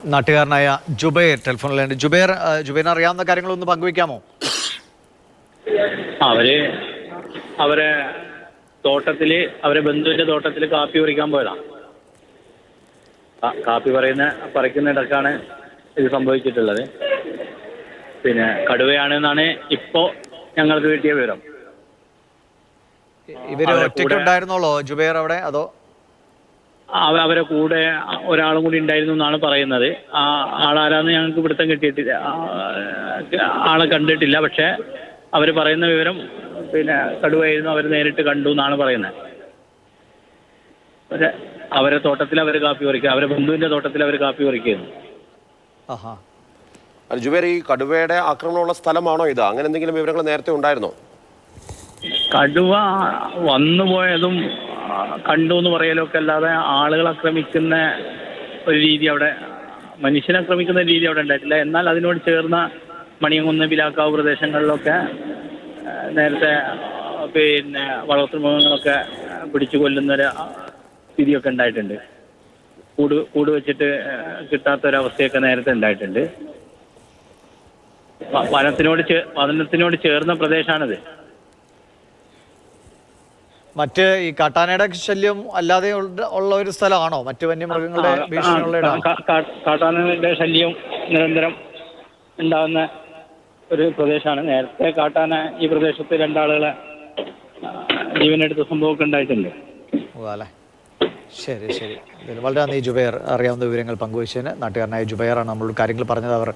നാട്ടുകാരനായ ജുബൈർ ടെലിഫോണിലുണ്ട്. ജുബൈറിന് അറിയാവുന്ന കാര്യങ്ങളൊന്ന് പങ്കുവയ്ക്കാമോ? അവരെ തോട്ടത്തില്, അവരെ ബന്ധുവിന്റെ തോട്ടത്തില് കാപ്പി പറിക്കാൻ പോയതാണ്. കാപ്പി പറിക്കുന്നിടക്കാണ് ഇത് സംഭവിച്ചിട്ടുള്ളത്. പിന്നെ കടുവയാണെന്നാണ് ഇപ്പോ ഞങ്ങൾക്ക് കിട്ടിയ വിവരം. ഇവര് ഒറ്റയ്ക്കുണ്ടായിരുന്നോളോ ജുബൈർ അവിടെ, അതോ അവരെ കൂടെ ഒരാളും കൂടി ഉണ്ടായിരുന്നു എന്നാണ് പറയുന്നത്. ആ ആളാരാന്ന് ഞങ്ങൾക്ക് പിടുത്തം കിട്ടിയിട്ടില്ല, ആളെ കണ്ടിട്ടില്ല. പക്ഷെ അവർ പറയുന്ന വിവരം പിന്നെ കടുവയായിരുന്നു, അവർ നേരിട്ട് കണ്ടു എന്നാണ് പറയുന്നത്. അവരെ തോട്ടത്തിൽ അവർ കാപ്പി പറിക്കുക, അവരെ ബന്ധുവിന്റെ തോട്ടത്തിൽ അവർ കാപ്പി പറിക്കുന്നു. ജുബൈർ, ഈ കടുവയുടെ ആക്രമണമുള്ള സ്ഥലമാണോ ഇത്? അങ്ങനെ എന്തെങ്കിലും വിവരങ്ങൾ നേരത്തെ ഉണ്ടായിരുന്നോ? കടുവ വന്നുപോയതും കണ്ടു എന്ന് പറയലൊക്കെ അല്ലാതെ ആളുകൾ ആക്രമിക്കുന്ന ഒരു രീതി അവിടെ, മനുഷ്യനെ ആക്രമിക്കുന്ന രീതി അവിടെ ഉണ്ടായിട്ടില്ല. എന്നാൽ അതിനോട് ചേർന്ന മണിയങ്കുന്ന്, പിലാക്കാവ് പ്രദേശങ്ങളിലൊക്കെ നേരത്തെ പിന്നെ വളർത്തുമൃഗങ്ങളൊക്കെ പിടിച്ചു കൊല്ലുന്നൊരു സ്ഥിതിയൊക്കെ ഉണ്ടായിട്ടുണ്ട്. കൂട് വെച്ചിട്ട് കിട്ടാത്തൊരവസ്ഥയൊക്കെ നേരത്തെ ഉണ്ടായിട്ടുണ്ട്. വനത്തിനോട് ചേർന്ന പ്രദേശമാണിത്. മറ്റ് ഈ കാട്ടാനയുടെ ശല്യം അല്ലാതെ ഉള്ള ഒരു സ്ഥലമാണോ? മറ്റു വന്യമൃഗങ്ങളുടെ ഭീഷണിയുള്ള ഇടമാണോ? കാട്ടാനയുടെ ശല്യം നിരന്തരം ഉണ്ടാകുന്ന ഒരു പ്രദേശമാണ്. നേരത്തെ കാട്ടാന ഈ പ്രദേശത്ത് 2 ആളുകളെ ജീവനെടുത്ത സംഭവമൊക്കെ ഉണ്ടായിട്ടുണ്ട്. അല്ലേ, ശരി. വളരെ നന്ദി ജുബൈർ, അറിയാവുന്ന വിവരങ്ങൾ പങ്കുവച്ചതിന്. നാട്ടുകാരനായ ജുബൈറാണ് നമ്മളോട് കാര്യങ്ങൾ പറഞ്ഞത്. അവർ